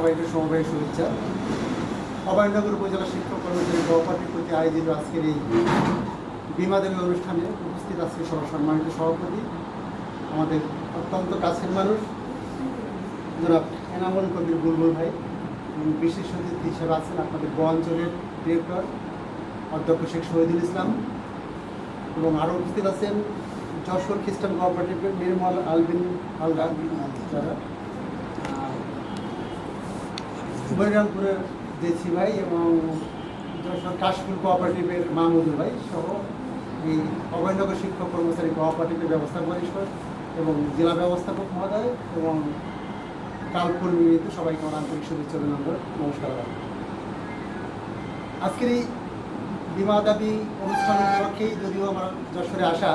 সবাইকে সমবায়ের শুভেচ্ছা। অভয়নগর উপজেলা শিক্ষক কর্মচারী কোঅপারেটিভ প্রতি আয়োজিত আজকের এই বিমাদাবী অনুষ্ঠানে উপস্থিত আজকে সম্মানিত সভাপতি, আমাদের অত্যন্ত কাছের মানুষ জনাব এনামুল কবির বুলবুল ভাই, এবং বিশেষ অতিথি হিসেবে আছেন আপনাদের গ অঞ্চলের ডিরেক্টর অধ্যক্ষ শেখ শহীদুল ইসলাম, এবং আরও উপস্থিত আছেন যশোর খ্রিস্টান কোঅপারেটিভের নির্মল আলবিন আলদা, যারা বৈরামপুরের দেশি ভাই, এবং যশোর কাশফুল কোঅপারেটিভের মাহমুদুল ভাই সহ এই অভয়নগর শিক্ষক কর্মচারী কোঅপারেটিভের ব্যবস্থাপক পরিষদ এবং জেলা ব্যবস্থাপক মহোদয় এবং কালকর্মীদের সবাইকে আমার আন্তরিক শুভেচ্ছা অভিনন্দন, নমস্কার। আজকের এই বিমাদাবী অনুষ্ঠান উপলক্ষেই যদিও আমার যশোরে আসা,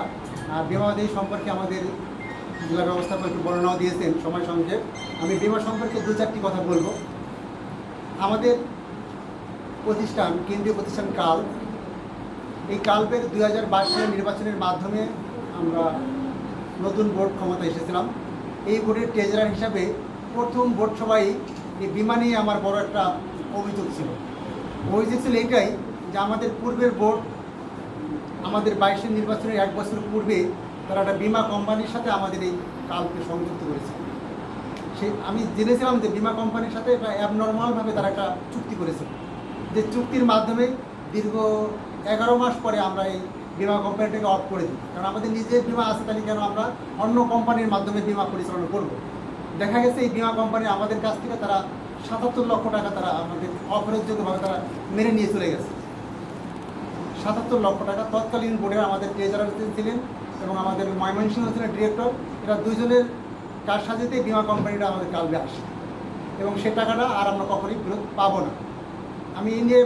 বিমাদাবী সম্পর্কে আমাদের জেলা ব্যবস্থাপক একটু বর্ণনাও দিয়েছেন সময় সংক্ষেপ। আমি বিমা সম্পর্কে দু চারটি কথা বলবো। আমাদের প্রতিষ্ঠান, কেন্দ্রীয় প্রতিষ্ঠান কাল, এই কালবের 2022 সালের নির্বাচনের মাধ্যমে আমরা নতুন বোর্ড ক্ষমতায় এসেছিলাম। এই বোর্ডের ট্রেজারার হিসাবে প্রথম বোর্ড সভায় এই বিমা নিয়ে আমার বড় একটা অভিযোগ ছিল। অভিযোগ ছিল এটাই যে আমাদের পূর্বের বোর্ড আমাদের 22-এর নির্বাচনের 1 বছর পূর্বে তারা একটা বিমা কোম্পানির সাথে আমাদের এই কালকে সংযুক্ত করেছে। আমি জেনেছিলাম যে বিমা কোম্পানির সাথে একটা অ্যাবনর্মালভাবে তারা একটা চুক্তি করেছে, যে চুক্তির মাধ্যমে দীর্ঘ 11 মাস পরে আমরা এই বিমা কোম্পানিটাকে অফ করে দিই, কারণ আমাদের নিজের বিমা আছে, তাহলে কেন আমরা অন্য কোম্পানির মাধ্যমে বিমা পরিচালনা করব। দেখা গেছে এই বিমা কোম্পানি আমাদের কাছ থেকে তারা 77 লক্ষ টাকা তারা আমাদের অফারেজযোগ্যভাবে তারা মেনে নিয়ে চলে গেছে। 77 লক্ষ টাকা। তৎকালীন বোর্ডের আমাদের ট্রেজারার ছিলেন এবং আমাদের ময়মনসিংহ ছিলেন ডিরেক্টর, এরা দুইজনের কারসাজিতে বিমা কোম্পানিটা আমাদের কালবে আসে, এবং সে টাকাটা আর আমরা কখনোই ফেরত পাবো না। আমি এই নিয়ে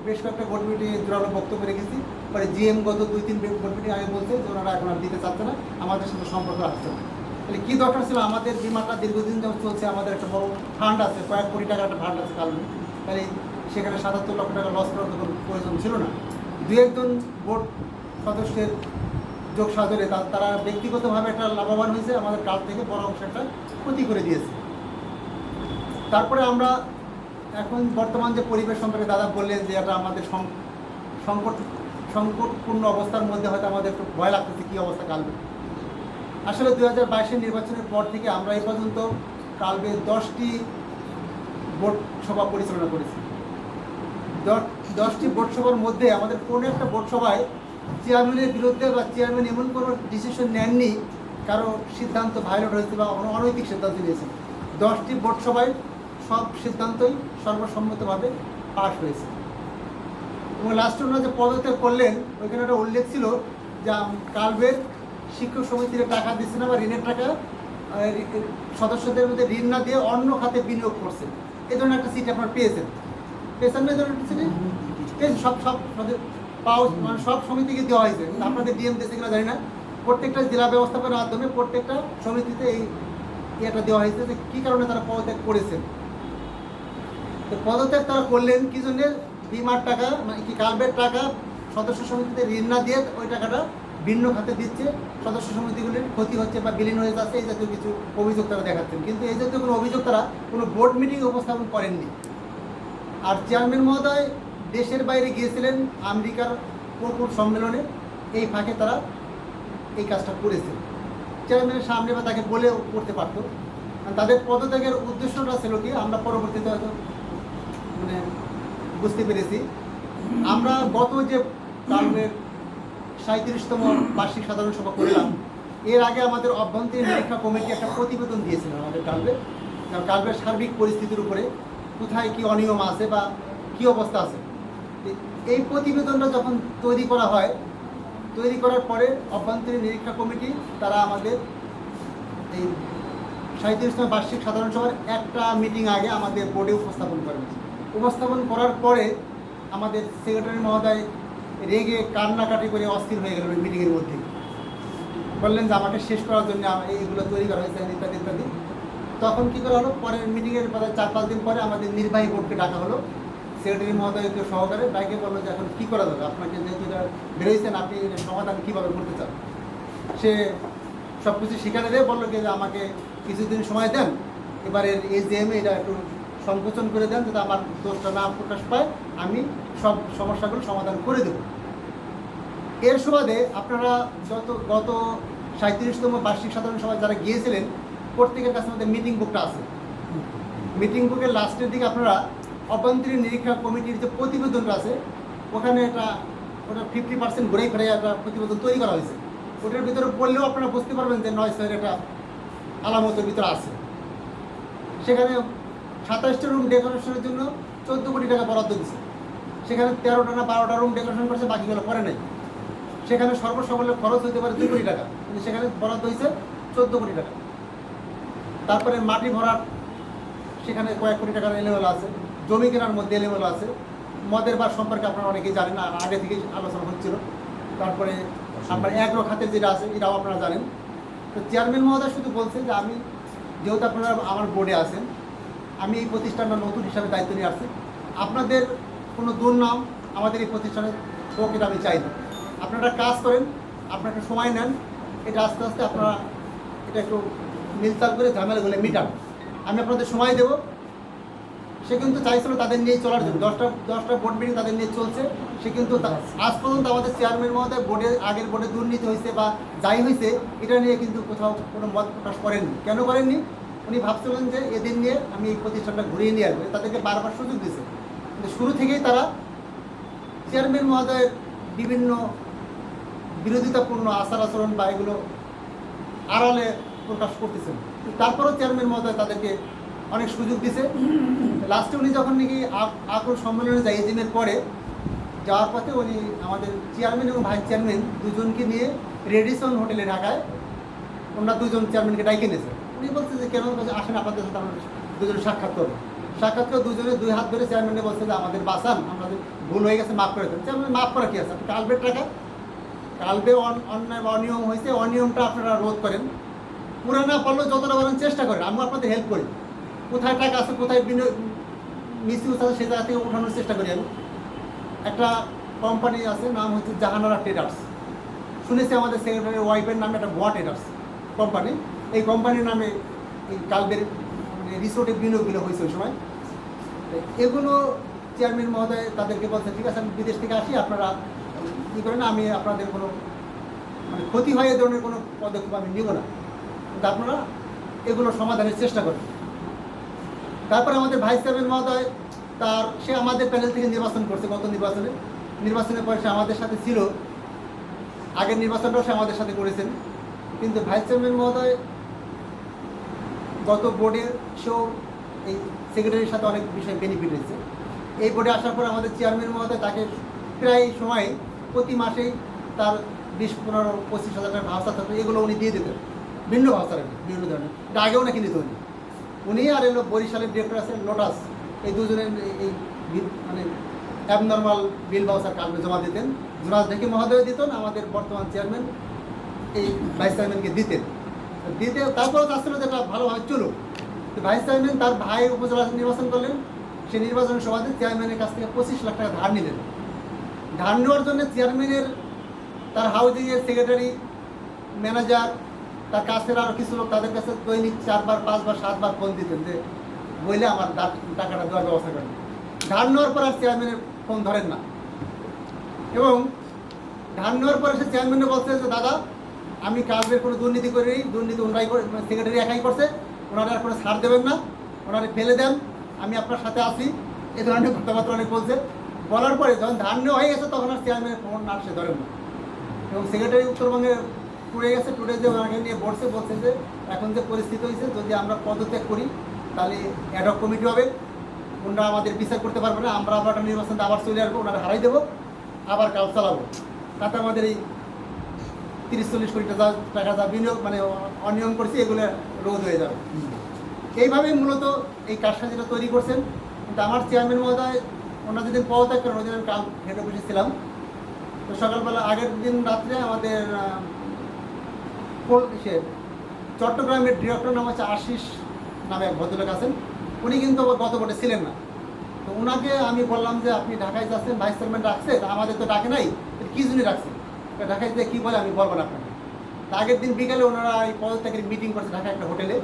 বেশ কয়েকটা বোর্ড মিটিংয়ে জোরালো বক্তব্য রেখেছি। পরে জিএম গত 2-3 বোর্ড মিটিং আগে বলছে যে ওনারা এখন আর দিতে চাচ্ছে না, আমাদের সাথে সম্পর্ক আসছে না। তাহলে কী দরকার ছিল? আমাদের বিমাটা দীর্ঘদিন যখন চলছে, আমাদের একটা বড় ফান্ড আছে, কয়েক কোটি টাকার একটা ফান্ড আছে কালবে, তাহলে সেখানে 77 লক্ষ টাকা লস করার তো কোনো প্রয়োজন ছিল না। 2-1 বোর্ড সদস্যের যোগ সাজরে তারা ব্যক্তিগতভাবে একটা লাভবান হয়েছে, আমাদের কাল থেকে বড় অংশ একটা ক্ষতি করে দিয়েছে। তারপরে আমরা এখন বর্তমান যে পরিবেশ সম্পর্কে দাদা বললেন যে এটা আমাদের সংকটপূর্ণ অবস্থার মধ্যে হয়তো আমাদের একটু ভয় লাগতেছে কী অবস্থা কালবে। আসলে 2022-এর নির্বাচনের পর থেকে আমরা এই পর্যন্ত কালবে 10টি বোর্ড সভা পরিচালনা করেছি। 10টি বোর্ড সভার মধ্যে আমাদের কোনো একটা বোর্ড সভায় চেয়ারম্যানের বিরুদ্ধে বা চেয়ারম্যান এমন কোনো ডিসিশন নেননি, কারো সিদ্ধান্ত ভায়োলেট হয়েছে বা অনৈতিক সিদ্ধান্ত নিয়েছে। 10টি বোর্ড সভায় সব সিদ্ধান্তই সর্বসম্মতভাবে পাশ হয়েছে। এবং লাস্টে ওনারা যে পদত্যাগ করলেন, ওইখানে একটা উল্লেখ ছিল যে কালবের শিক্ষক সমিতির টাকা দিচ্ছে না, বা ঋণের টাকা সদস্যদের মধ্যে ঋণ না দিয়ে অন্য খাতে বিনিয়োগ করছে। এই ধরনের একটা সিট আপনারা পেয়েছেন না? এই ধরনের সিটে সব মানে সব সমিতিকে দেওয়া হয়েছে, আপনাদের ডিএম দিয়েছে কিনা জানি না। প্রত্যেকটা জেলা ব্যবস্থাপনার মাধ্যমে প্রত্যেকটা সমিতিতে এই ইয়েটা দেওয়া হয়েছে যে কী কারণে তারা পদত্যাগ করেছেন। তো পদত্যাগ তারা করলেন কী জন্যে? বিমার টাকা, মানে কি কালবের টাকা সদস্য সমিতিতে ঋণ না দিয়ে ওই টাকাটা ভিন্ন খাতে দিচ্ছে, সদস্য সমিতিগুলির ক্ষতি হচ্ছে বা বিলীন হয়ে যাচ্ছে, এই জাতীয় কিছু অভিযোগ তারা দেখাচ্ছেন। কিন্তু এই জাতীয় কোনো অভিযোগ তারা কোনো বোর্ড মিটিংয়ে উপস্থাপন করেননি। আর চেয়ারম্যান মহোদয় দেশের বাইরে গিয়েছিলেন আমেরিকার কোর সম্মেলনে, এই ফাঁকে তারা এই কাজটা করেছে। চেয়ারম্যানের সামনে বা তাকে বলেও করতে পারতো। তাদের পদত্যাগের উদ্দেশ্যটা ছিল কি, আমরা পরবর্তীতে হয়তো মানে বুঝতে পেরেছি। আমরা গত যে কালবের 37তম বার্ষিক সাধারণ সভা করলাম, এর আগে আমাদের অভ্যন্তরীণ নিরীক্ষা কমিটি একটা প্রতিবেদন দিয়েছিলেন আমাদের কালবের সার্বিক পরিস্থিতির উপরে, কোথায় কি অনিয়ম আছে বা কী অবস্থা আছে। এই প্রতিবেদনটা যখন তৈরি করা হয়, তৈরি করার পরে অভ্যন্তরীণ নিরীক্ষা কমিটি তারা আমাদের এই 37তম বার্ষিক সাধারণ সভার একটা মিটিং আগে আমাদের বোর্ডে উপস্থাপন করেন। উপস্থাপন করার পরে আমাদের সেক্রেটারি মহোদয় রেগে কান্নাকাটি করে অস্থির হয়ে গেল ওই মিটিংয়ের মধ্যে। বললেন যে আমাকে শেষ করার জন্য এইগুলো তৈরি করা হয়েছে ইত্যাদি ইত্যাদি। তখন কী করা হলো, পরের মিটিংয়ের পরে 4-5 দিন পরে আমাদের নির্বাহী বোর্ডকে ডাকা হলো, সেক্রেটারি মহোদয়কে সহকারে ডাকে বললো যে এখন কী করা যাবে, আপনাকে যেহেতু এটা বেরোইছেন, আপনি এর সমাধান কীভাবে করতে চান। সে সব কিছু স্বীকারে দিয়ে বললো যে আমাকে কিছুদিন সময় দেন, এবারের AGM-এ এটা একটু সংকোচন করে দেন, যাতে আমার দোষটা না প্রকাশ পায়, আমি সব সমস্যাগুলো সমাধান করে দেব। এর সুবাদে আপনারা গত 37তম বার্ষিক সাধারণ সভায় যারা গিয়েছিলেন, প্রত্যেকের কাছে আমাদের মিটিং বুকটা আছে। মিটিং বুকের লাস্টের দিকে আপনারা অভ্যন্তরীণ নিরীক্ষা কমিটির যে প্রতিবেদনটা আছে, ওখানে ওটা 50% ঘুরে ফেরে একটা প্রতিবেদন তৈরি করা হয়েছে। ওটার ভিতরে পড়লেও আপনারা বুঝতে পারবেন যে 9 একটা আলামতের ভিতরে আছে। সেখানে 27টা রুম ডেকোরেশনের জন্য 14 কোটি টাকা বরাদ্দ দিচ্ছে। সেখানে 13টা না 12টা রুম ডেকোরেশন করছে, বাকিগুলো করে নাই। সেখানে সর্বসকলে খরচ হতে পারে 2 কোটি টাকা, কিন্তু সেখানে বরাদ্দ হয়েছে 14 কোটি টাকা। তারপরে মাটি ভরাট, সেখানে কয়েক কোটি টাকার এলেমেল আছে। জমি কেনার মধ্যে এলেমেল আছে। মদের বার সম্পর্কে আপনারা অনেকেই জানেন, আর আগে থেকেই আলোচনা হচ্ছিল। তারপরে আপনার অ্যাগ্রো খাতের যেটা আছে, এটাও আপনারা জানেন। তো চেয়ারম্যান মহোদয় শুধু বলছে যে আমি, যেহেতু আপনারা আমার বোর্ডে আছেন, আমি এই প্রতিষ্ঠানটা নতুন হিসাবে দায়িত্ব নিয়ে আসছি। আপনাদের কোনো দুর্নাম আমাদের এই প্রতিষ্ঠানের হোক, এটা আমি চাই না। আপনারা কাজ করেন, আপনারা একটু সময় নেন, এটা আস্তে আস্তে আপনারা এটা একটু মিলতাল করে ঝামেলাগুলো মিটান। আমি আপনাদের সময় দেব। সে কিন্তু চাইছিল তাদের নিয়ে চলার জন্য, 10টা বোর্ড মিটিং তাদের নিয়ে চলছে। সে কিন্তু আজ পর্যন্ত আমাদের চেয়ারম্যান মহোদয় আগের বোর্ডে দুর্নীতি হয়েছে বা যাই হয়েছে, এটা নিয়ে কিন্তু কোথাও কোনো মত প্রকাশ করেননি। কেন করেননি? উনি ভাবছিলেন যে এদের নিয়ে আমি এই প্রতিষ্ঠানটা ঘুরিয়ে নিয়ে আসবো, তাদেরকে বারবার সুযোগ দিয়েছে। কিন্তু শুরু থেকেই তারা চেয়ারম্যান মহোদয়ের বিভিন্ন বিরোধিতাপূর্ণ আচার আচরণ বা এগুলো আড়ালে প্রকাশ করতেছেন। তারপরেও চেয়ারম্যান মহোদয় তাদেরকে অনেক সুযোগ দিছে। লাস্টে উনি যখন নাকি আকুল সম্মেলনে যায়, এজিমের পরে যাওয়ার পথে উনি আমাদের চেয়ারম্যান এবং ভাইস চেয়ারম্যান দুজনকে নিয়ে রেডিসন হোটেলে ঢাকায় ওনারা দুজন চেয়ারম্যানকে ডাইকে নিয়েছে। উনি বলছে যে কেন আসেন, আপনাদের সাথে আমরা দুজনে সাক্ষাৎ করবো। সাক্ষাৎ করে দুজনে 2 হাত ধরে চেয়ারম্যানে বলছে যে আমাদের বাঁচান, আমাদের ভুল হয়ে গেছে, মাফ করে দেন। চেয়ারম্যান মাফ করা কী আছে? আপনি কালবের টাকা, কালবে অন্যায় বা অনিয়ম হয়েছে, অনিয়মটা আপনারা রোধ করেন। পুরো না পারলেও যতটা পারেন চেষ্টা করেন, আমি আপনাদের হেল্প করি। কোথায় টাকা আছে, কোথায় মিসইউজ আছে, সে জায়গা থেকে উঠানোর চেষ্টা করি আমি। একটা কোম্পানি আছে, নাম হচ্ছে জাহানারা ট্রেডার্স। শুনেছি আমাদের সেক্রেটারির ওয়াইফের নামে একটা ভুয়া ট্রেডার্স কোম্পানি। এই কোম্পানির নামে এই কালবের রিসোর্টে বিনিয়োগগুলো হয়েছে ওই সময়। এগুলো চেয়ারম্যান মহোদয় তাদেরকে বলছে, ঠিক আছে আমি বিদেশ থেকে আসি, আপনারা কী করেন, আমি আপনাদের কোনো ক্ষতি হয় এ ধরনের কোনো পদক্ষেপ আমি নিব না, কিন্তু আপনারা এগুলো সমাধানের চেষ্টা করেন। তারপরে আমাদের ভাইস চেয়ারম্যান মহোদয় সে আমাদের প্যানেল থেকে নির্বাচন করছে। গত নির্বাচনের পরে সে আমাদের সাথে ছিল, আগের নির্বাচনটাও সে আমাদের সাথে করেছেন। কিন্তু ভাইস চেয়ারম্যান মহোদয় গত বোর্ডে সেও এই সেক্রেটারির সাথে অনেক বিষয়ে বেনিফিট হয়েছে। এই বোর্ডে আসার পর আমাদের চেয়ারম্যান মহোদয় তাকে প্রায় সময় প্রতি মাসেই তার 20, 15, 25 হাজার টাকা ভাউচার থাকতো, এগুলো উনি দিয়ে দিতেন। ভিন্ন ভাউচার, বিভিন্ন ধরনের। এটা আগেও নাকি নিত উনি আর এলো বরিশালের ডিরেক্টর আছে লোটাস, এই দুজনের এই মানে অ্যাবনর্মাল বিল ভাউচার কালবে জমা দিতেন। জুরাজ ঢেকি মহোদয় দিতেন, আমাদের বর্তমান চেয়ারম্যান এই ভাইস চেয়ারম্যানকে দিতে তারপরে চাচ্ছিল যে এটা ভালোভাবে চলুক। ভাইস চেয়ারম্যান তার ভাই উপজেলা নির্বাচন করলেন। সেই নির্বাচনের সভাতে চেয়ারম্যানের কাছ থেকে 25 লাখ টাকা ধার নিলেন। ধার নেওয়ার জন্য চেয়ারম্যানের তার হাউজিংয়ের সেক্রেটারি, ম্যানেজার, তার কাছের আরও কিছু লোক তাদের কাছে দৈনিক 4 বার 5 বার 7 বার ফোন দিতেন যে বইলে আমার টাকাটা দেওয়ার ব্যবস্থা করেন। ধার নেওয়ার পর আর চেয়ারম্যানের ফোন ধরেন না, এবং ধার নেওয়ার পরে সে চেয়ারম্যানে বলছে যে দাদা আমি কালবের কোনো দুর্নীতি করিনি, দুর্নীতি ওনারাই করে, সেক্রেটারি একাই করছে, ওনারা আর কোনো ছাড় দেবেন না, ওনারা ফেলে দেন, আমি আপনার সাথে আসি, এ ধরনের কথাবার্তা অনেক বলছে। বলার পরে যখন ধার নেওয়া হয়ে গেছে তখন আর চেয়ারম্যানের ফোন আর সে ধরেন না, এবং সেক্রেটারি উত্তরবঙ্গে টুরে গেছে, টুরে যে ওনাকে নিয়ে বলছে যে এখন যে পরিস্থিতি হয়েছে, যদি আমরা পদত্যাগ করি তাহলে অ্যাডহক কমিটি হবে, ওনারা আমাদের বিচার করতে পারবে না, আমরা আবার একটা নির্বাচন আবার চলে আসবো, ওনারা হারাই দেবো, আবার কাজ চালাবো, তাতে আমাদের এই 30-40 কোটি টাকা যা বিনিয়োগ মানে অনিয়ম করছি এগুলো রোধ হয়ে যাবে। এইভাবেই মূলত এই কারসাজিটা তৈরি করছেন। কিন্তু আমার চেয়ারম্যান মহোদয় ওনারা যেদিন পদত্যাগ করেন, ওই দিন কাল হেঁটে বসেছিলাম। তো সকালবেলা আগের দিন রাত্রে আমাদের চট্টগ্রামের ডিরেক্টর নাম হচ্ছে আশিস নামে এক ভদ্রলোক আছেন, উনি কিন্তু গত ভোটে ছিলেন না। তো ওনাকে আমি বললাম যে আপনি ঢাকায় যাচ্ছেন, ভাইস চেয়ারম্যান ডাকছে, আমাদের তো ডাকে নাই, কী জন্য ডাকছে, ঢাকায় যে কী বলে আমি বলবো না আপনাকে। আগের দিন বিকালে ওনারা এই পদত্যাগের মিটিং করছে ঢাকায় একটা হোটেলে।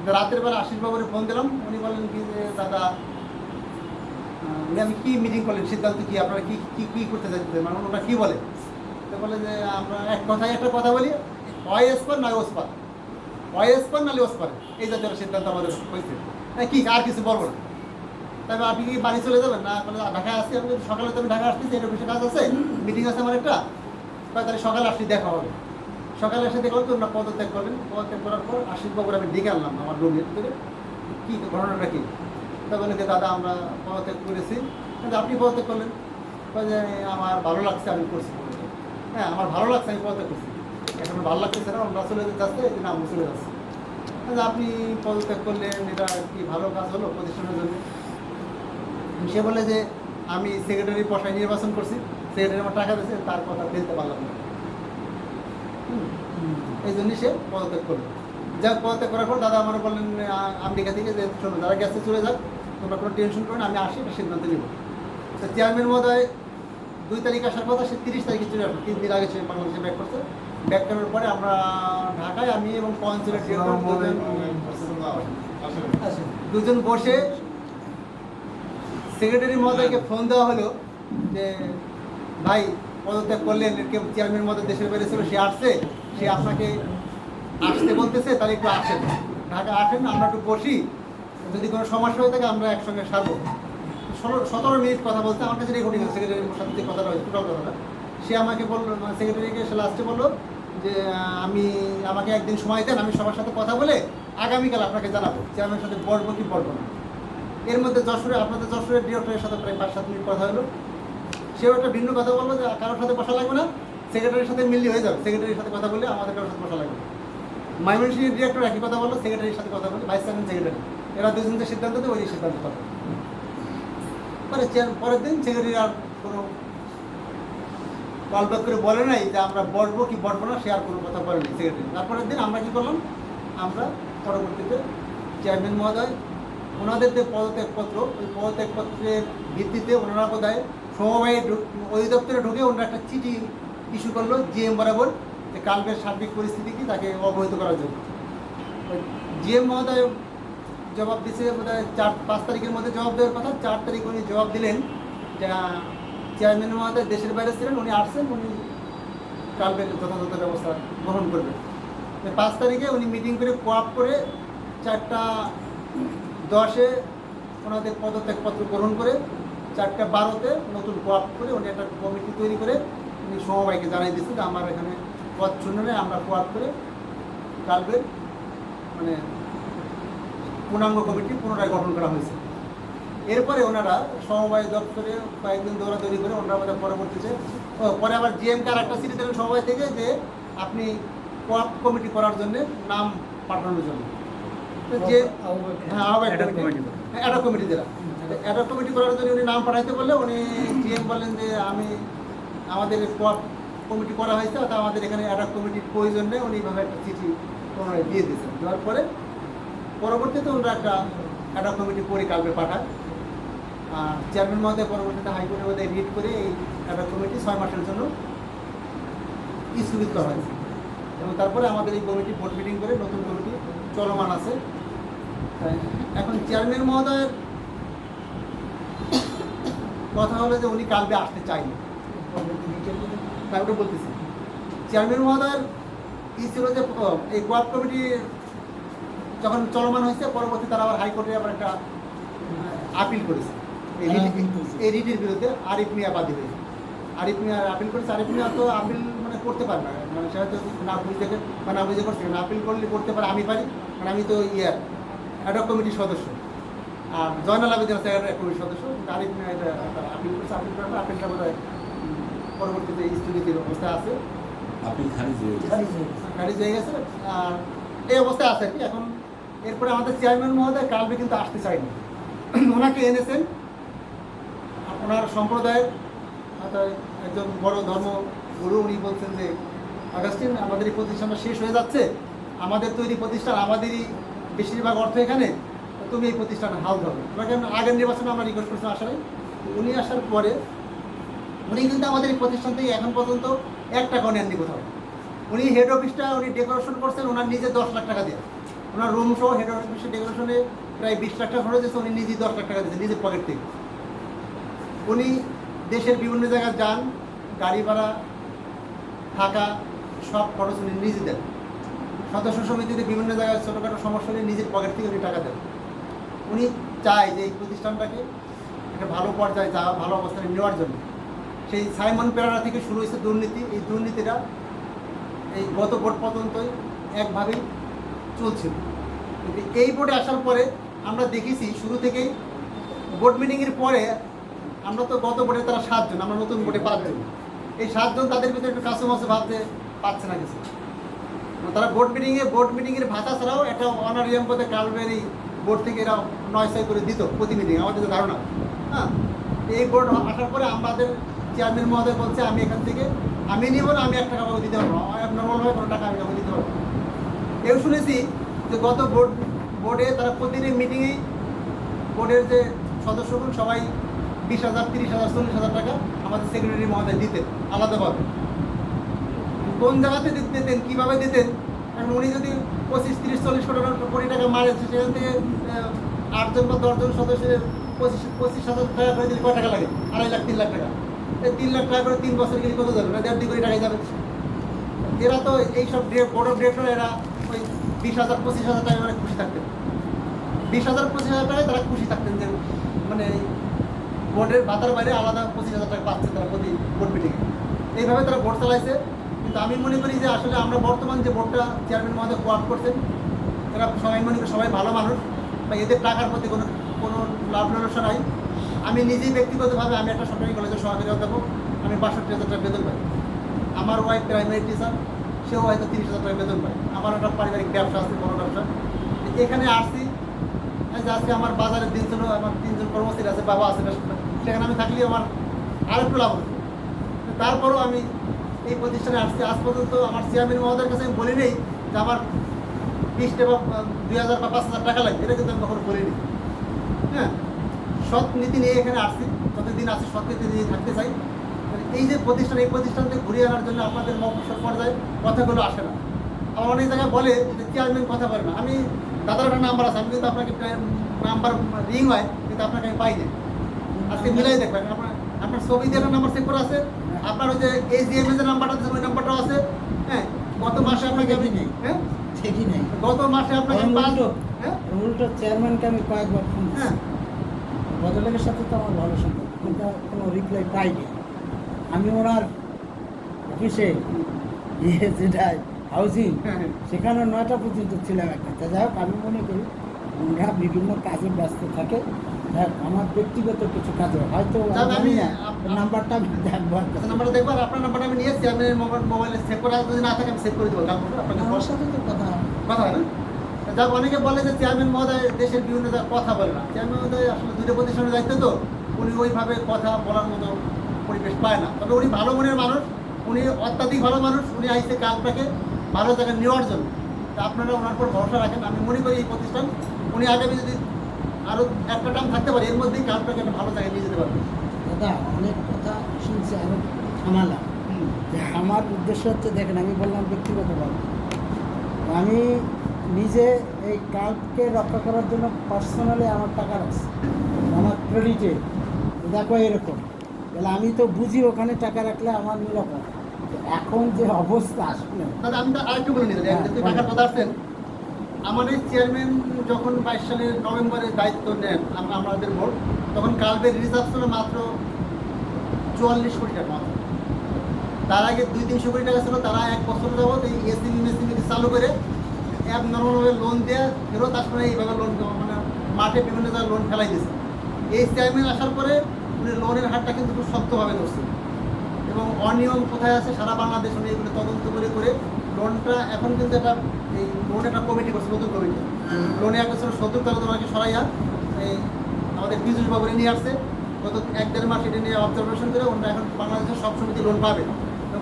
রাতের বেলা আশিসবাবুরে ফোন দিলাম, উনি বললেন কি যে দাদা উনি আমি কী মিটিং করলেন, সিদ্ধান্ত কী, আপনারা কী কী কী করতে চাইছেন, মানে ওনারা কী বলে? তো বলে যে আমরা এক কথায় একটা কথা বলি, হয় এসপার নয় ওসপার, হয় এসপার নাহলে ওসপার, এই জাতীয় সিদ্ধান্ত আমাদের হয়েছে। হ্যাঁ কী আর কিছু বলবো না। তবে আপনি কি বাড়ি চলে যাবেন না? ঢাকায় আসছি আমি, সকালে তো আমি ঢাকা আসতেছি, এটা অফিসে কাজ আছে, মিটিং আছে আমার একটা, তাহলে সকালে আসছি দেখা হবে। সকালে এসে দেখলাম তো ওনারা পদত্যাগ করবেন, পদত্যাগ করার পর আশিসবাবুর আমি ডেকে আনলাম আমার রুমের ভিতরে, কী ঘটনাটা কী? তা বলে যে দাদা আমরা পদত্যাগ করেছি। কিন্তু আপনি পদত্যাগ করলেন? যে আমার ভালো লাগছে আমি করছি। হ্যাঁ আমার ভালো লাগছে আমি পদত্যাগ করছি, এখন ভালো লাগতেছে না, আমরা চলে যাচ্ছে, এই জন্য আমি চলে যাচ্ছি। আপনি পদত্যাগ করলেন, এটা কি ভালো কাজ হলো প্রতিষ্ঠানের জন্য? সে বলে যে আমি সেক্রেটারি পয়সায় নির্বাচন করছি, সেক্রেটারি আমার টাকা দিয়েছে, তার কথা ফেলতে পারলাম না, এই জন্যই সে পদত্যাগ করলো। যাক পদত্যাগ করার পর দাদা আমার বললেন আমেরিকা থেকে যে শোনো যারা গেছে চলে যাক, তোমরা কোনো টেনশন করো না, আমি আসি একটা সিদ্ধান্ত নেব। তো চেয়ারম্যান মহোদয় 2 তারিখ আসার কথা, সে 30 তারিখে চলে আসলো, 3 দিন আগে সে বাংলাদেশে ব্যাক করছে। ব্যাক করার পরে আমরা ঢাকায়, আমি এবং কনসুলেট দুজন বসে সেক্রেটারি মহোদয়কে ফোন দেওয়া হলো যে ভাই পদত্যাগ করলেন, চেয়ারম্যান মহোদয় দেশের বাইরে ছিল, সে আসছে, সে আপনাকে আসতে বলতেছে, তাহলে একটু আসেন, ঢাকা আসেন, আমরা একটু বসি, যদি কোনো সমস্যা হয়ে থাকে আমরা একসঙ্গে সারবো। 17 মিনিট কথা বলতে আমার কাছে রেকর্ডিং আছে, সেক্রেটারির সাথে যে কথাটা হয়েছে টোটাল কথাটা, সে আমাকে বললো, সেক্রেটারিকে সে লাস্টে বললো যে আমাকে একদিন সময় দেন, আমি সবার সাথে কথা বলে আগামীকাল আপনাকে জানাবো চেয়ারম্যানের সাথে বলবো কি বলবো না। এর মধ্যে আপনাদের যশোরের ডিরেক্টরের সাথে প্রায় 5-7 মিনিট কথা হলো। সেও একটা ভিন্ন কথা বললো যে কারোর সাথে বসা লাগবে না, সেক্রেটারির সাথে মিললে হয়ে যাবে, সেক্রেটারির সাথে কথা বলে আমাদের কারোর সাথে বসা লাগবে। ময়মনসিংহের ডিরেক্টর একই কথা বললো, সেক্রেটারির সাথে কথা বলে, ভাইস চেয়ারম্যান সেক্রেটারি, এরা দুজন যে সিদ্ধান্ত দেবে ওই সিদ্ধান্ত কথা। পরের দিন সেক্রেটারি আর কোনো কল ব্যাক করে বলে নাই যে আমরা বসবো কি বসবো না, সে আর কোনো কথা বলেনি সেক্রেটারি। তারপরের দিন আমরা কী করলাম, আমরা পরবর্তীতে চেয়ারম্যান মহোদয় ওনাদের যে পদত্যাগপত্র, ওই পদত্যাগপত্রের ভিত্তিতে ওনারা বোধহয় সমবায়ের অধিদপ্তরে ঢুকে ওনারা একটা চিঠি ইস্যু করলো জিএম বরাবর, যে কালবের সার্বিক পরিস্থিতি কি তাকে অবহিত করার জন্য। জিএম মহোদয় জবাব দিচ্ছে বোধহয় 4-5 তারিখের মধ্যে জবাব দেওয়ার কথা। 4 তারিখ উনি জবাব দিলেন যে চেয়ারম্যান মহোদয় দেশের বাইরে ছিলেন, উনি আসছেন, উনি কালবের যথাযথ ব্যবস্থা গ্রহণ করবেন। 5 তারিখে উনি মিটিং করে কোঅপ করে 4টা 10-এ ওনাদের পদত্যাগপত্র গ্রহণ করে 4টা 12-তে নতুন কোঅপ করে উনি একটা কমিটি তৈরি করে উনি সমবায়কে জানাই দিচ্ছেন যে আমার এখানে পদ শূন্য নেই, আমরা কোঅপ করে কালবের মানে পূর্ণাঙ্গ কমিটি পুনরায় গঠন করা হয়েছে। এরপরে ওনারা সমবায় দপ্তরে কয়েকদিন দৌড়াদৌড়ি করে ওনারা আমাদের পরবর্তীতে পরে আবার জিএমকে আর একটা চিঠি দিলেন সমবায় থেকে যে আপনি কোঅপ কমিটি করার জন্য নাম পাঠানোর জন্য, যে হ্যাঁ অ্যাডক কমিটি দিলাম। অ্যাডক কমিটি করার জন্য উনি নাম পাঠাইতে বললে উনি জিএম বললেন যে আমাদের কোঅপ কমিটি করা হয়েছে, অর্থাৎ আমাদের এখানে অ্যাডক কমিটির প্রয়োজন নেই, উনি এইভাবে একটা চিঠি পুনরায় দিয়ে দিয়েছেন। দেওয়ার পরে পরবর্তীতে ওনারা একটা অ্যাডক কমিটি করে কালকে পাঠায়। চেয়ারম্যান মহোদয় পরবর্তীতে হাইকোর্টের মধ্যে রিট করে এই অ্যাডক কমিটি 6 মাসের জন্য স্থগিত করা হয়েছে। এবং তারপরে আমাদের এই কমিটি বোর্ড মিটিং করে নতুন কমিটি চলমান আছে। এখন চেয়ারম্যান মহোদয়ের কথা হলো যে উনি কালকে আসতে চাইনি, তাই ওটা বলতেছি। চেয়ারম্যান মহোদয়ের কি ছিল যে এই কোঅপ কমিটি যখন চলমান হয়েছে, পরবর্তী তারা আবার হাইকোর্টে আবার একটা আপিল করেছে এই রিটের বিরুদ্ধে। আরিফ মিয়া বাদী হয়েছে, আরিফ মিয়া আপিল করেছে। আরিফ মিয়া তো আপিল মানে করতে পারে না, মানে সে হয়তো না বুঝতে বা না বুঝে করছে না, আপিল করলে করতে পারে, আমি পারি, মানে আমি তো অ্যাডক কমিটির সদস্য, আর জয়নাল আবেদিন আছে অ্যাডক কমিটির সদস্য। আরিফ মিয়া এটা আপিল করেছে, আপিল করার পর আপিলটা বোধ হয় পরবর্তীতে স্থগিতের অবস্থায় আছে, আপিল খারিজ হয়ে গেছে, আর এই অবস্থায় আছে আর কি। এখন এরপরে আমাদের চেয়ারম্যান মহোদয় কালবে কিন্তু আসতে চায়নি, ওনাকে এনেছেন ওনার সম্প্রদায়ের একজন বড় ধর্মগুরু। উনি বলছেন যে আগাস্টিন আমাদের এই প্রতিষ্ঠানটা শেষ হয়ে যাচ্ছে, আমাদের তৈরি প্রতিষ্ঠান, আমাদেরই বেশিরভাগ অর্থ এখানে, তুমি এই প্রতিষ্ঠানে হাল ধরো। ওনাকে আগের নির্বাচনে আমরা রিকোয়েস্ট করছিলাম আসার, উনি আসার পরে উনি কিন্তু আমাদের এই প্রতিষ্ঠান থেকে এখন পর্যন্ত 1 টাকাও নেননি কোথাও। উনি হেড অফিসটা উনি ডেকোরেশন করছেন ওনার নিজে 10 লাখ টাকা দিয়ে, ওনার রুম সহ হেড অফিসে ডেকোরেশনে প্রায় 20 লাখ টাকা খরচ হয়েছে, উনি নিজেই 10 লাখ টাকা দিয়েছেন নিজের পকেট থেকে। উনি দেশের বিভিন্ন জায়গায় যান, গাড়ি ভাড়া, থাকা, সব খরচ উনি নিজে দেন। সদস্য সমিতিতে বিভিন্ন জায়গায় ছোটোখাটো সমস্যা হলে নিজের পকেট থেকে উনি টাকা দেন। উনি চায় যে এই প্রতিষ্ঠানটাকে একটা ভালো পর্যায়ে ভালো অবস্থানে নেওয়ার জন্য। সেই সাইমন পেরারা থেকে শুরু হয়েছে দুর্নীতি। এই দুর্নীতিটা এই গত ভোট পর্যন্তই একভাবেই চলছিল। কিন্তু এই বোর্ডে আসার পরে আমরা দেখেছি শুরু থেকেই বোর্ড মিটিংয়ের পরে, আমরা তো গত বোর্ডে তারা 7 জন, আমরা নতুন বোর্ডে 5 জন। এই 7 জন তাদের ভিতরে একটু কাছামাছি ভাবতে পারছে না কিছু। তারা বোর্ড মিটিংয়ের ভাতা ছাড়াও একটা অনারিয়াম পদে কালবেরি বোর্ড থেকে এরা 9 করে দিত প্রতি মিটিং, আমাদের ধারণা। হ্যাঁ, এই বোর্ড আসার পরে আমাদের চেয়ারম্যান মহোদয় বলছে আমি এখান থেকে আমি নিব না, আমি 1 টাকাও দিতে পারবো না, নর্মালভাবে কোনো টাকা আমি দিতে পারবো না। এও শুনেছি যে গত বোর্ডে তারা প্রতিটি মিটিংয়েই বোর্ডের যে সদস্যগণ সবাই 20,000, 30,000, 40,000 টাকা আমাদের সেক্রেটারি মহোদয় দিতেন আলাদাভাবে। কোন জায়গাতে দিতেন, কীভাবে দিতেন, এখন উনি যদি 25, 30, 40 কোটি টাকা মারে, সেখান থেকে 8 জন বা 10 জন সদস্যের 25,000 টাকা করে দিলে কয় টাকা লাগে? 2.5 লাখ, 3 লাখ টাকা। এই 3 লাখ টাকা করে 3 বছর গেলে কত যাবে? 1.5 কোটি টাকায় যাবে। এরা তো এইসব বোর্ড অফ ডিরেক্টর এরা ওই 20,000, 25,000 টাকা মানে খুশি থাকতেন। 20,000, 25,000 টাকায় তারা খুশি থাকতেন যে মানে বোর্ডের ভাতার বাইরে আলাদা 25,000 টাকা পাচ্ছে তারা প্রতি বোর্ড মিটিংয়ে। এইভাবে তারা ভোট চালাইছে। কিন্তু আমি মনে করি যে আসলে আমরা বর্তমান যে বোর্ডটা চেয়ারম্যান মহোদয় কোয়ার্ট করছেন, এরা সবাই মনে করি সবাই ভালো মানুষ, বা এদের টাকার প্রতি কোনো লাভ লালসা নাই। আমি নিজেই ব্যক্তিগতভাবে আমি একটা সরকারি কলেজের সহকারী অধ্যাপক, আমি 62,000 টাকা বেতন পাই। আমার ওয়াইফ প্রাইমারি টিচার, সেও হয়তো 30,000 টাকা বেতন পায়। আমার একটা পারিবারিক ব্যবসা আছে, বড় ব্যবসা। এখানে আসছি আজকে আমার বাজারের দিন ছিল, আমার 3 জন কর্মচারী আছে, বাবা আছে, সেখানে আমি থাকলে আমার আরেকটু লাভ হতো। তারপরও আমি এই প্রতিষ্ঠানে আসছি। আজ পর্যন্ত আমার চেয়ারম্যান মহোদয়ের কাছে আমি বলি নেই যে আমার 20 টাকা 2,000 বা 5,000 টাকা লাগবে, এটা কিন্তু আমি কখনো বলিনি। হ্যাঁ, সৎ নীতি নিয়ে এখানে আসছি, যতদিন আসছি সৎ নীতি নিয়ে থাকতে চাই। এই যে প্রতিষ্ঠান, এই প্রতিষ্ঠানকে ঘুরিয়ে আনার জন্য আপনাদের মফস্বল পর্যায়ে কথাগুলো আসে না। আবার অনেক জায়গায় বলে যে চেয়ারম্যান কথা বলে না। আমি দাদার একটা নাম্বার আছে, আমি কিন্তু আপনাকে নাম্বার রিং হয়, কিন্তু আপনাকে আমি পাই না। আজকে মিলাই দেখবেন, আপনার ছবি দিয়ে একটা নাম্বার সেভ করা আছে, আপনার ওই যে AGMS এর নাম্বারটা আছে, ওই নাম্বারটাও আছে। হ্যাঁ, গত মাসে আপনাকে আমি ঠিকই নেই, গত মাসে আপনাকে উল্টো চেয়ারম্যানকে আমি কয়েকবার ফোন দিচ্ছি। হ্যাঁ, ভদ্রলোকের সাথে তো আমার ভালো সম্পর্ক, কিন্তু কোনো রিপ্লাই পাইনি। আমি ওনার অফিসে যেটা হাউজিং, সেখানে 9টা পর্যন্ত ছিলাম একটা। তা যাই হোক, আমি মনে করি ওনারা বিভিন্ন কাজে ব্যস্ত থাকে। দেখ, আমার ব্যক্তিগত কিছু কাজে হয়তো আমি নাম্বারটা আমি নাম্বারটা দেখবো। আপনার নাম্বারটা আমি নিয়েছি, আমি মোবাইলে সেভ করা যদি না থাকে আমি সেভ করে দেবো। আপনাকে আমার সাথে তো কথা হয় না। যাক, অনেকে বলে যে চেয়ারম্যান মহোদয় দেশের বিভিন্ন জায়গায় কথা বলে না। চেয়ারম্যান মহোদয় আসলে 2টা প্রতিষ্ঠানের দায়িত্ব, তো উনি ওইভাবে কথা বলার মতো পরিবেশ পায় না। তবে উনি ভালো মনের মানুষ, উনি অত্যাধিক ভালো মানুষ। উনি আইসে কাজটাকে ভালো জায়গায় নেওয়ার জন্য। তা আপনারা ওনার উপর ভরসা রাখেন। আমি মনে করি এই প্রতিষ্ঠান উনি আগামী যদি আরও একটা টাইম থাকতে পারে, এর মধ্যেই কাজটাকে একটা ভালো জায়গায় নিয়ে যেতে পারবে। দাদা, অনেক কথা শুনছি, আরও থামালাম। যে আমার উদ্দেশ্য হচ্ছে, দেখেন, আমি বললাম ব্যক্তিগতভাবে আমি নিজে এই কালকে রক্ষা করার জন্য পার্সোনালি আমার টাকা রাখছি, আমার ক্রেডিটে। দেখো এরকম, তাহলে আমি তো বুঝি ওখানে টাকা রাখলে আমার নিরাপদ। এখন যে অবস্থা আসলে, দাদা আমি তো আরেকটু বলে নিতে চাই, টাকার কথা আসছেন। আমাদের চেয়ারম্যান যখন 22 সালের নভেম্বরে দায়িত্ব নেন আমাদের বোর্ড, তখন কালবের রিজার্ভ ছিল মাত্র 44 কোটি টাকা মাত্র। তার আগে 200-300 কোটি টাকা ছিল। তারা 1 বছর যাবত এই এসএমই চালু করে অ্যাপ নর্মালভাবে লোন দেওয়া ফেরত আসলে এইভাবে লোন মানে মাঠে বিভিন্ন জায়গায় লোন ফেলাই দিয়েছে। এই চেয়ারম্যান আসার পরে উনি লোনের হারটা কিন্তু খুব শক্তভাবে ধরছে, এবং অনিয়ম কোথায় আছে সারা বাংলাদেশ উনি এগুলো তদন্ত করে লোনটা এখন কিন্তু এই লোন একটা কমিটি করছে, নতুন কমিটি। লোনে একটা ছিল 70 তালা তোমাকে সরাইয়া এই আমাদের বিজুষ বাবুরে নিয়ে আসছে। গত 1-1.5 মাস এটা নিয়ে অবজারভেশন করে ওনারা এখন বাংলাদেশের সব সমিতি লোন পাবে।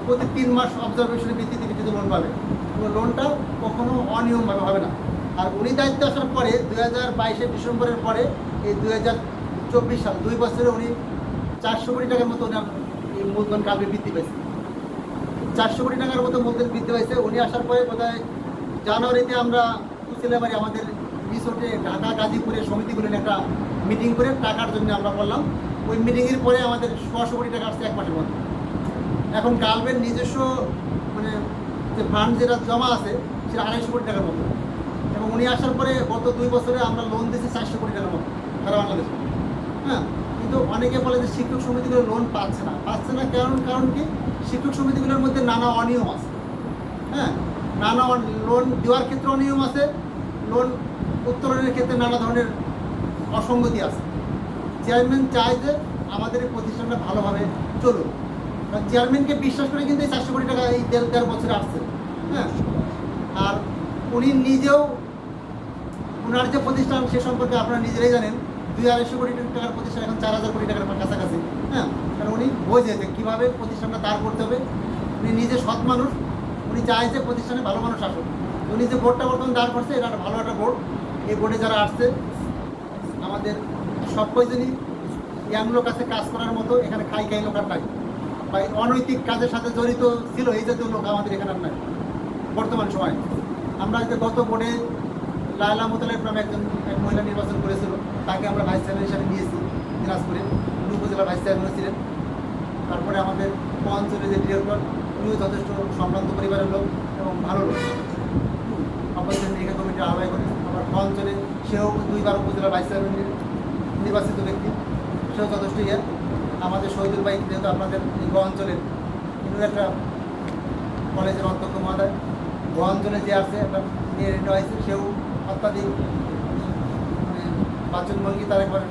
প্রতি 3 মাস অবজারভেশনের ভিত্তিতে লোন পাবে। এবং লোনটা কখনো অনিয়মভাবে হবে না। আর উনি দায়িত্ব আসার পরে 2022 ডিসেম্বরের পরে এই 2024 সাল 2 বছরে উনি 400 কোটি টাকার মতো এই মূলধন কালবে বৃদ্ধি পেয়েছে। 400 কোটি টাকার মতো মূলধন বৃদ্ধি পেয়েছে। উনি আসার পরে বোধহয় জানুয়ারিতে আমরা কুচিলাবাড়ি আমাদের রিসোর্টে ঢাকা গাজীপুরের সমিতিগুলো নিয়ে একটা মিটিং করে টাকার জন্য আমরা বললাম। ওই মিটিংয়ের পরে আমাদের 100 কোটি টাকা আসছে 1 মাসের মধ্যে। এখন গালবের নিজস্ব মানে যে ফান্ড যেটা জমা আছে সেটা 250 কোটি টাকার মতো, এবং উনি আসার পরে গত 2 বছরে আমরা লোন দিয়েছি 400 কোটি টাকার মতো সারা বাংলাদেশে। হ্যাঁ, কিন্তু অনেকে বলে যে শিক্ষক সমিতিগুলো লোন পাচ্ছে না কারণ কি শিক্ষক সমিতিগুলোর মধ্যে নানা অনিয়ম আছে। হ্যাঁ, নানা লোন দেওয়ার ক্ষেত্রে অনিয়ম আছে, লোন উত্তোলনের ক্ষেত্রে নানা ধরনের অসঙ্গতি আছে। চেয়ারম্যান চায় যে আমাদের এই প্রতিষ্ঠানটা ভালোভাবে চলুক, কারণ চেয়ারম্যানকে বিশ্বাস করে কিন্তু এই 400 কোটি টাকা এই 1.5 বছরে আসছে। হ্যাঁ, আর উনি নিজেও ওনার যে প্রতিষ্ঠান সে সম্পর্কে আপনারা নিজেরাই জানেন, 200-250 কোটি টাকার প্রতিষ্ঠান এখন 4000 কোটি টাকার কাছাকাছি। হ্যাঁ, কারণ উনি বোঝে যে কীভাবে প্রতিষ্ঠানটা দাঁড় করতে হবে। উনি নিজে সৎ মানুষ, উনি চায় যে প্রতিষ্ঠানে ভালো মানুষ আসুক। উনি যে বোর্ডটা বর্তমান দাঁড় করছে এটা একটা ভালো একটা বোর্ড। এই বোর্ডে যারা আসছে আমাদের সব কয়জনই ইয়াং লোক আছে, কাজ করার মতো, এখানে খাই লোক আর নাই, বা অনৈতিক কাজের সাথে জড়িত ছিল এই জাতীয় লোক আমাদের এখানে আর নাই বর্তমান সময়। আমরা যে গত বোর্ডে লায়লা মোতালেব নামে এক মহিলা নির্বাচন করেছিল, তাকে আমরা ভাইস চেয়ারম্যান হিসাবে নিয়েছি দিনাজপুরে। উনি উপজেলার ভাইস চেয়ারম্যান ছিলেন। তারপরে আমাদের অঞ্চলে যে ডিরেক্টর, উনিও যথেষ্ট সম্ভ্রান্ত পরিবারের লোক এবং ভালো লোক, অপোজিশন রেখা কমিটির আহ্বায়ক করে। আবার অঞ্চলে সেও 2 বার উপজেলার ভাইস চেয়ারম্যান নির্বাচিত ব্যক্তি, সেও যথেষ্ট আমাদের শহীদুল ভাই যেহেতু আপনাদের এই অঞ্চলের কিন্তু একটা কলেজের অধ্যক্ষ মহোদয়, অঞ্চলে যে আছে একটা মেয়ে রেডিও হয়েছে, সেও অত্যাধিক মানে বাচনভঙ্গি তার একবার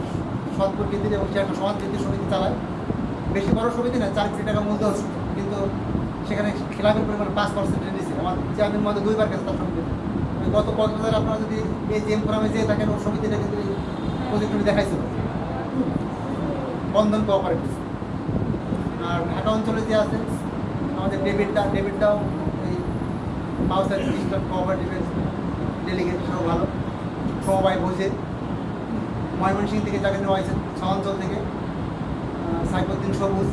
সৎ প্রকৃতির, এবং সে একটা সমাজভিত্তিক সমিতি চালায়। বেশি বড় সমিতি না, 4 কোটি টাকা মূলধন, কিন্তু সেখানে খেলাপের পরিমাণ 5% নিচ্ছে। আমার চেয়ারম্যান মধ্যে 2 বার গেছে তার সমিতিতে। গত কক্সবাজারে আপনারা যদি এই জেম ফোরামে যেয়ে থাকেন, ওর সমিতিটা কিন্তু এই প্রজেক্টটি দেখাইছিল, বন্ধন কোঅপারেটিভ। আর ঢাকা অঞ্চলে যে আছে আমাদের ডেভিডটাও এই মাউসার ইস্টার্ন কোঅপারেটিভের ডেলিগেট, সেও ভালো, সমবায় বোঝে। ময়মনসিংহ থেকে যাকে নেওয়া হয়েছে, অঞ্চল থেকে সাইফুদ্দিন সবুজ,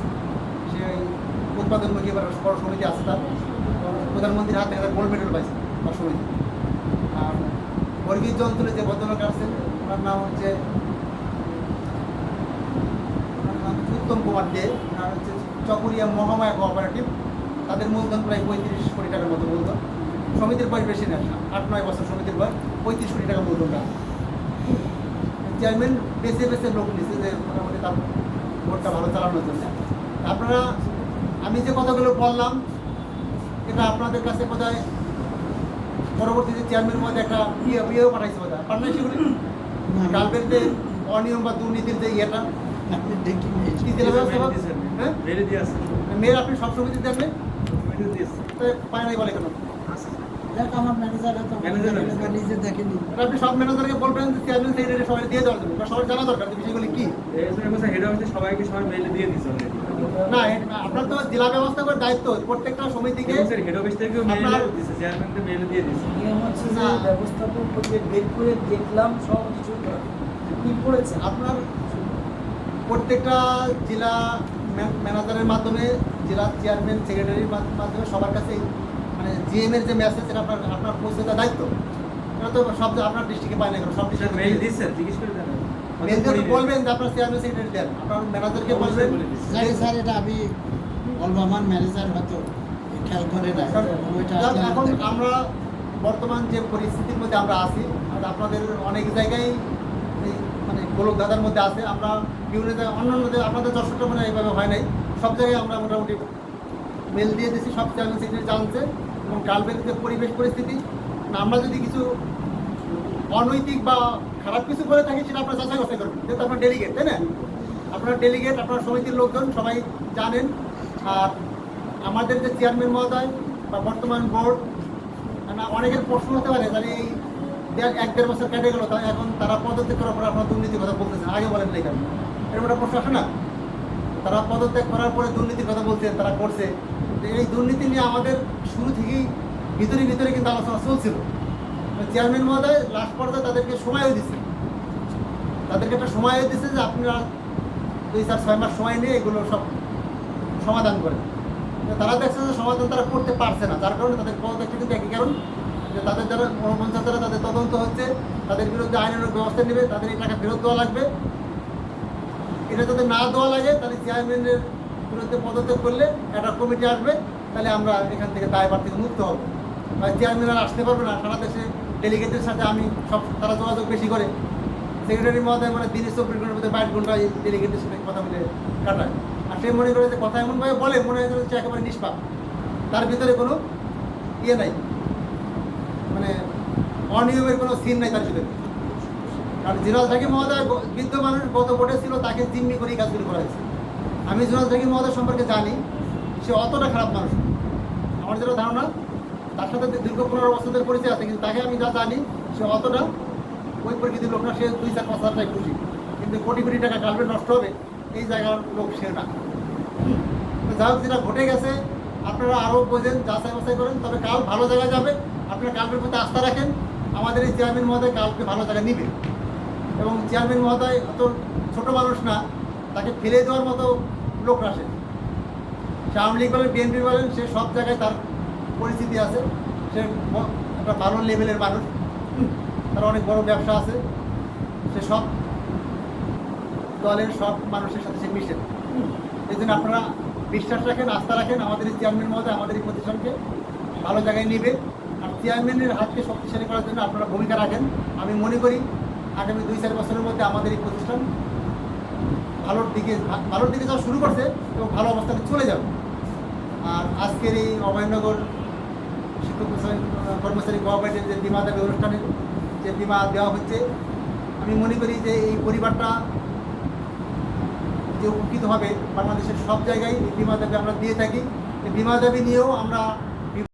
সে উৎপাদনমুখী এবার বড় সমিতি আছে তার, প্রধানমন্ত্রীর হাত থেকে তার গোল্ড মেডেল পাইছে তার সমিতি। আর বর্গীজ অঞ্চলে যে ভদ্রলোক আছেন, ওনার নাম হচ্ছে উত্তম কুমার দে, ওনার হচ্ছে চকরিয়া মহামায়া কোঅপারেটিভ। তাদের মূলধন প্রায় 35 কোটি টাকার মতো মূলধন। সমিতির বয়স বেশি না, 8-9 বছর সমিতির বয়স, 35 কোটি টাকা মূলধন। চেয়ারম্যান বেছে লোক নিচ্ছে যে মোটামুটি তার ভোটটা ভালো চালানোর জন্য। আপনারা আমি যে কথাগুলো বললাম এটা আপনাদের কাছে বোধহয় পরবর্তীতে চেয়ারম্যানের মধ্যে একটা ইয়েও পাঠাইছে বোধহয়, আপনার না সেগুলি কালবের যে অনিয়ম বা দুর্নীতির যে ইয়েটা হ্যাঁ মেয়ের আপনি সব সমিতি দেখলেন পায় নাই বলে কেন? আমার ম্যানেজার নিজে দেখেনি। আপনি সব ম্যানেজারকে বলবেন যে চেয়ারম্যান সেক্রেটারি সবাই দিয়ে দেওয়ার জন্য, সবাই জানা দরকার যে বিষয়গুলি কি। না, আপনার তো জেলা ব্যবস্থা করে দায়িত্ব প্রত্যেকটা সমিতিকে ব্যবস্থাপক বের করে দেখলাম সব কিছু কি পড়েছে। আপনার প্রত্যেকটা জেলা ম্যানেজারের মাধ্যমে, জেলা চেয়ারম্যান সেক্রেটারির মাধ্যমে সবার কাছে মানে জিএমের যে মেসেজ এটা আপনার পৌঁছে দেওয়ার দায়িত্ব। এটা তো সব আপনার ডিস্ট্রিক্টে পায় না, সব ডিস্ট্রিক্টে মেইল দিচ্ছেন, জিজ্ঞেস করে দেন, মেইল দিয়ে বলবেন যে আপনার চেয়ারম্যান সেক্রেটারি দেন, আপনার ম্যানেজারকে বলবেন স্যার এটা আমি বলবো আমার ম্যানেজার হয়তো খেয়াল করে না। এখন আমরা বর্তমান যে পরিস্থিতির মধ্যে আমরা আছি, আপনাদের অনেক জায়গায় মানে গোলক দাদার মধ্যে আছে, আমরা বিভিন্ন জায়গায় অন্যান্য আপনাদের দর্শকটা মানে এইভাবে হয় নাই, সব জায়গায় আমরা মোটামুটি মেল দিয়ে দিয়েছি, সব চেয়ারম্যান সেক্রেটারি জানছে। এবং কালবের যে পরিবেশ পরিস্থিতি, আমরা যদি কিছু অনৈতিক বা খারাপ কিছু করে থাকি সেটা আপনারা যাচাই বাছাই করবেন, যেহেতু আপনার ডেলিগেট, তাই না? আপনার ডেলিগেট, আপনার সমিতির লোকজন সবাই জানেন। আর আমাদের যে চেয়ারম্যান মহোদয় বা বর্তমান বোর্ড, অনেকের প্রশ্ন হতে পারে তাহলে এই 1-1.5 বছর কেটে গেল, তাই এখন তারা পদত্যাগ করার পর আপনার দুর্নীতির কথা বলতেছেন, আগে বলেন না কেন? এরকম একটা প্রশ্ন আসে না? তারা পদত্যাগ করার পরে দুর্নীতির কথা বলছেন, তারা করছে। এই দুর্নীতি নিয়ে আমাদের শুরু থেকেই ভিতরে কিন্তু আলোচনা চলছিল। চেয়ারম্যান মহোদয় লাস্ট পর্যায়ে তাদেরকে সময়ও দিচ্ছে, তাদেরকে একটা সময়ও দিচ্ছে যে আপনারা 2-4-6 মাস সময় নিয়ে এগুলো সব সমাধান করেন। তারা দেখছে যে সমাধান তারা করতে পারছে না, যার কারণে তাদের পদত্যাগটা কিন্তু একই কারণ, যে তাদের যারা গণপঞ্চায়েতরা তাদের তদন্ত হচ্ছে, তাদের বিরুদ্ধে আইনানুগ ব্যবস্থা নেবে, তাদের এই টাকা ফেরত দেওয়া লাগবে। এটা যাতে না দেওয়া লাগে তাহলে চেয়ারম্যানের বিরুদ্ধে পদত্যাগ করলে একটা কমিটি আসবে, তাহলে আমরা এখান থেকে দায়ভার থেকে মুক্ত হব। বা চেয়ারম্যান আর আসতে পারবে না, সারা দেশে ডেলিগেটের সাথে আমি সব তারা যোগাযোগ বেশি করে, সেক্রেটারি মহোদয় মানে দিনে 24 ঘন্টার মধ্যে 22 ঘন্টা এই ডেলিগেটের সাথে কথা বলে কাটায়। আর সে মনে করে যে কথা এমনভাবে বলে মনে হয় যে একেবারে নিষ্পাপ, তার ভিতরে কোনো ইয়ে নাই, মানে অনিয়মের কোনো সিন নাই তার ভিতরে। কারণ জিরাজ ঢাকি মহোদয় বৃদ্ধ মানুষ, গত ভোটে ছিল, তাকে জিম্মি করেই কাজগুলো করা হয়েছে। আমি জিরাজ ঢাকি মহোদয় সম্পর্কে জানি, সে অতটা খারাপ মানুষ না। আমার যেটা ধারণা, তার সাথে দীর্ঘ 15 বছরের পরিচয় আছে, কিন্তু তাকে আমি যা জানি সে অতটা ওই প্রকৃতির লোক না। সে 2-4-5 হাজার টাকা খুশি, কিন্তু কোটি কোটি টাকা কালবে নষ্ট হবে এই জায়গার লোক সে না। তো যা হোক, যেটা ঘটে গেছে আপনারা আরও বোঝেন, যাচাই বাছাই করেন, তবে কাল ভালো জায়গায় যাবে। আপনারা কালকের প্রতি আস্থা রাখেন, আমাদের এই চেয়ারম্যান মহোদয় কালকে ভালো জায়গায় নিবে। এবং চেয়ারম্যান মহোদয় অত ছোটো মানুষ না, তাকে ফেলে দেওয়ার মতো লোক আসে। সে আওয়ামী লীগ বলেন, বিএনপি বলেন, সে সব জায়গায় তার পরিস্থিতি আছে। সে একটা ভালো লেভেলের মানুষ, তার অনেক বড় ব্যবসা আছে। সে সব দলের সব মানুষের সাথে সে মিশে। এই জন্য আপনারা বিশ্বাস রাখেন, আস্থা রাখেন, আমাদের এই চেয়ারম্যান মহোদয় আমাদের এই প্রতিষ্ঠানকে ভালো জায়গায় নিবে। আর চেয়ারম্যানের হাতকে শক্তিশালী করার জন্য আপনারা ভূমিকা রাখেন। আমি মনে করি আগামী 2-4 বছরের মধ্যে আমাদের এই প্রতিষ্ঠান ভালোর দিকে যাওয়া শুরু করছে এবং ভালো অবস্থানে চলে যাবে। আর আজকের এই অভয়নগর শিক্ষক কর্মচারী কোঅপারেটিভ যে বীমা দাবি অনুষ্ঠানে যে বীমা দেওয়া হচ্ছে, আমি মনে করি যে এই পরিবারটা যে উপকৃত হবে, বাংলাদেশের সব জায়গায় এই বীমা দাবি আমরা দিয়ে থাকি। এই বীমা দাবি নিয়েও আমরা